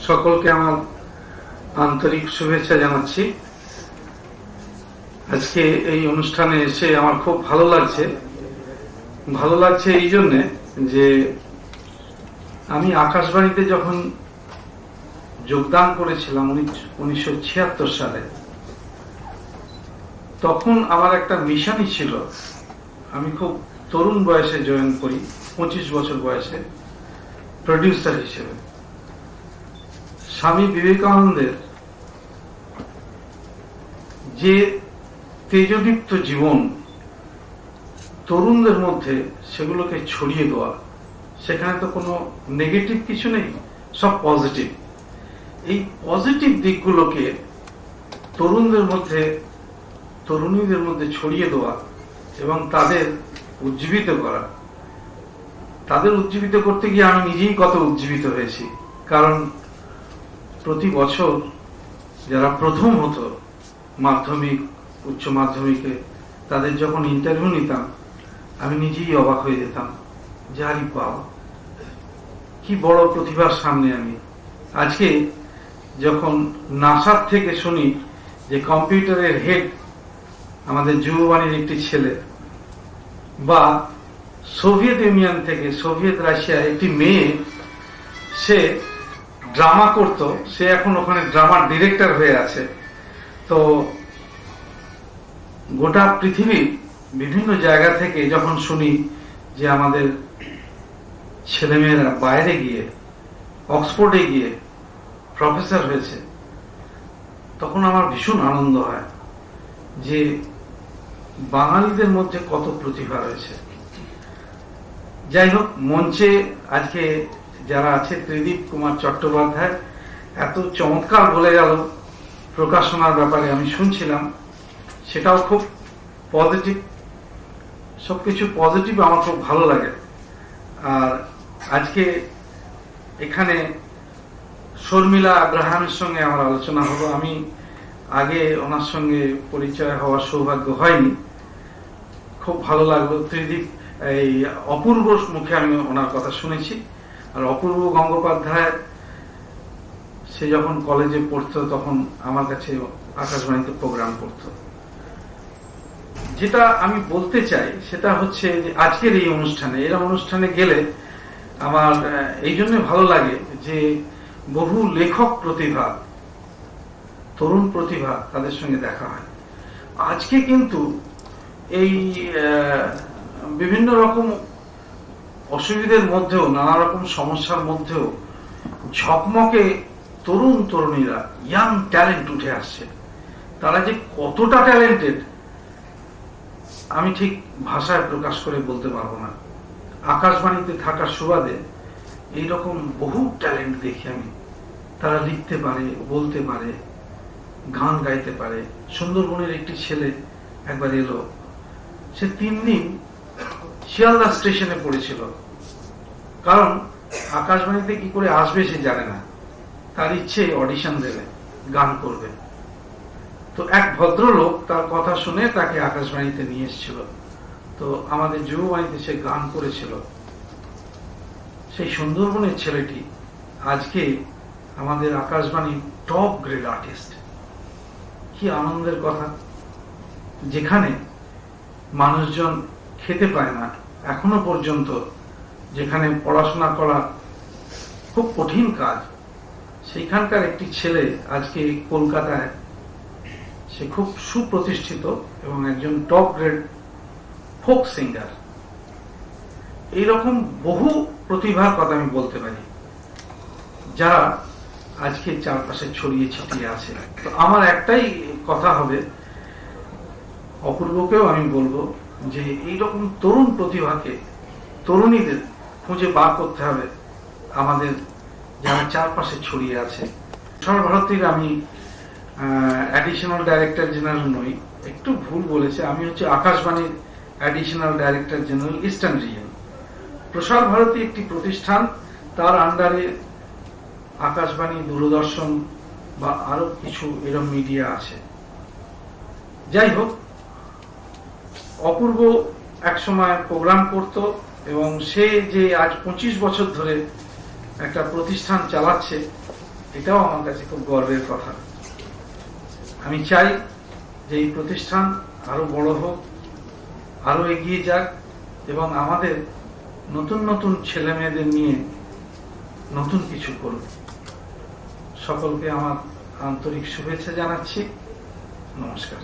সকলকে আমার আন্তরিক শুভেচ্ছা জানাচ্ছি। আজকে এই অনুষ্ঠানে এসে আমার খুব ভালো লাগছে এই জন্যে যে আমি আকাশবাণীতে যখন যোগদান করেছিলাম 1976 সালে, তখন আমার একটা মিশনই ছিল। আমি খুব তরুণ বয়সে জয়েন করি, 25 বছর বয়সে, প্রডিউসার হিসেবে। স্বামী বিবেকানন্দের যে তেজদীপ্ত জীবন তরুণদের মধ্যে, সেগুলোকে ছড়িয়ে দেওয়া। সেখানে তো কোনো নেগেটিভ কিছু নেই, সব পজিটিভ। এই পজিটিভ দিকগুলোকে তরুণদের মধ্যে, তরুণীদের মধ্যে ছড়িয়ে দেওয়া এবং তাদের উজ্জীবিত করা। তাদের উজ্জীবিত করতে গিয়ে আমি নিজেই কত উজ্জীবিত হয়েছি। কারণ প্রতি বছর যারা প্রথম হতো মাধ্যমিক, উচ্চ মাধ্যমিকে, তাদের যখন ইন্টারভিউ নিতাম, আমি নিজেই অবাক হয়ে যেতাম যে আরে বাবা, কি বড় প্রতিভার সামনে আমি। আজকে যখন নাসার থেকে শুনি যে কম্পিউটারের হেড আমাদের যুববাণীর একটি ছেলে, বা সোভিয়েত ইউনিয়ন থেকে, সোভিয়েত রাশিয়া একটি মেয়ে, সে ড্রামা করত, সে এখন ওখানে ড্রামার ডিরেক্টর হয়ে আছে। তো গোটা পৃথিবীর বিভিন্ন জায়গা থেকে যখন শুনি যে আমাদের ছেলেমেয়েরা বাইরে গিয়ে, অক্সফোর্ডে গিয়ে প্রফেসর হয়েছে, তখন আমার ভীষণ আনন্দ হয় যে বাঙালিদের মধ্যে কত প্রতিভা রয়েছে। যাই হোক, মঞ্চে আজকে যারা আছে, ত্রিদীপ কুমার চট্টোপাধ্যায় এত চমৎকার বলে গেল প্রকাশনার ব্যাপারে, আমি শুনছিলাম, সেটাও খুব পজিটিভ। সবকিছু পজিটিভ, আমার খুব ভালো লাগে। আর আজকে এখানে শর্মিলা আব্রাহামের সঙ্গে আমার আলোচনা হলো। আমি আগে ওনার সঙ্গে পরিচয় হওয়ার সৌভাগ্য হয়নি, খুব ভালো লাগলো। ত্রিদীপ, এই অপূর্ব মুখে আমি ওনার কথা শুনেছি। আর অপূর্ব গঙ্গোপাধ্যায়, সে যখন কলেজে পড়তো তখন আমার কাছে আকাশবাণীতে প্রোগ্রাম করতো। যেটা আমি বলতে চাই সেটা হচ্ছে যে আজকের এই অনুষ্ঠানে গেলে আমার এই জন্য ভালো লাগে যে বহু লেখক প্রতিভা, তরুণ প্রতিভা, তাদের সঙ্গে দেখা হয়। আজকে কিন্তু এই বিভিন্ন রকম অসুবিধার মধ্যেও, নানা রকম সমস্যার মধ্যেও ঝকমকে তরুণ তরুণীরা, ইয়াং ট্যালেন্ট উঠে আসছে। তারা যে কতটা ট্যালেন্টেড আমি ঠিক ভাষায় প্রকাশ করে বলতে পারবো না। আকাশবাণীতে থাকার সুবাদে এইরকম বহু ট্যালেন্ট দেখি আমি। তারা লিখতে পারে, বলতে পারে, গান গাইতে পারে। সুন্দরবনের একটি ছেলে একবার এলো, সে 3 দিন শিয়ালদা স্টেশনে পড়েছিল, কারণ আকাশবাণীতে কি করে আসবে সে জানে না। তার ইচ্ছে অডিশন দেবে, গান করবে। তো এক ভদ্রলোক তার কথা শুনে তাকে আকাশবাণীতে নিয়ে এসেছিল। তো আমাদের যুববাণীতে সে গান করেছিল। সেই সুন্দরবনের ছেলেটি আজকে আমাদের আকাশবাণীর টপ গ্রেড আর্টিস্ট। কি আনন্দের কথা! যেখানে মানুষজন খেতে পায় না এখনো পর্যন্ত, যেখানে পড়াশোনা করা খুব কঠিন কাজ, সেইখানকার একটি ছেলে আজকে কলকাতায়, সে খুব সুপ্রতিষ্ঠিত এবং একজন টপ গ্রেড ফোক সিঙ্গার। এইরকম বহু প্রতিভার কথা আমি বলতে পারি, যারা আজকে চারপাশে ছড়িয়ে ছিটিয়ে আছে। তো আমার একটাই কথা হবে, অপূর্বকেও আমি বলবো যে এইরকম তরুণ প্রতিভাকে, তরুণীদের খুঁজে বার করতে হবে আমাদের যারা চারপাশে ছড়িয়ে আছে। প্রসার ভারতীর আমি অ্যাডিশনাল ডাইরেক্টর জেনারেল নই, একটু ভুল বলেছে, আমি হচ্ছে আকাশবাণীর additional director general eastern reason. প্রসার ভারতী একটি প্রতিষ্ঠান, তার আন্ডারে আকাশবাণী, দূরদর্শন বা আরো কিছু এরকম মিডিয়া আছে। যাই হোক, অপূর্ব একসময় প্রোগ্রাম করত এবং সে যে আজ 25 বছর ধরে একটা প্রতিষ্ঠান চালাচ্ছে, এটাও আমার কাছে খুব গর্বের কথা। আমি চাই যে এই প্রতিষ্ঠান আরো বড় হোক, আরো এগিয়ে যাক এবং আমাদের নতুন নতুন ছেলে মেয়েদের নিয়ে নতুন কিছু করুক। সকলকে আমার আন্তরিক শুভেচ্ছা জানাচ্ছি। নমস্কার।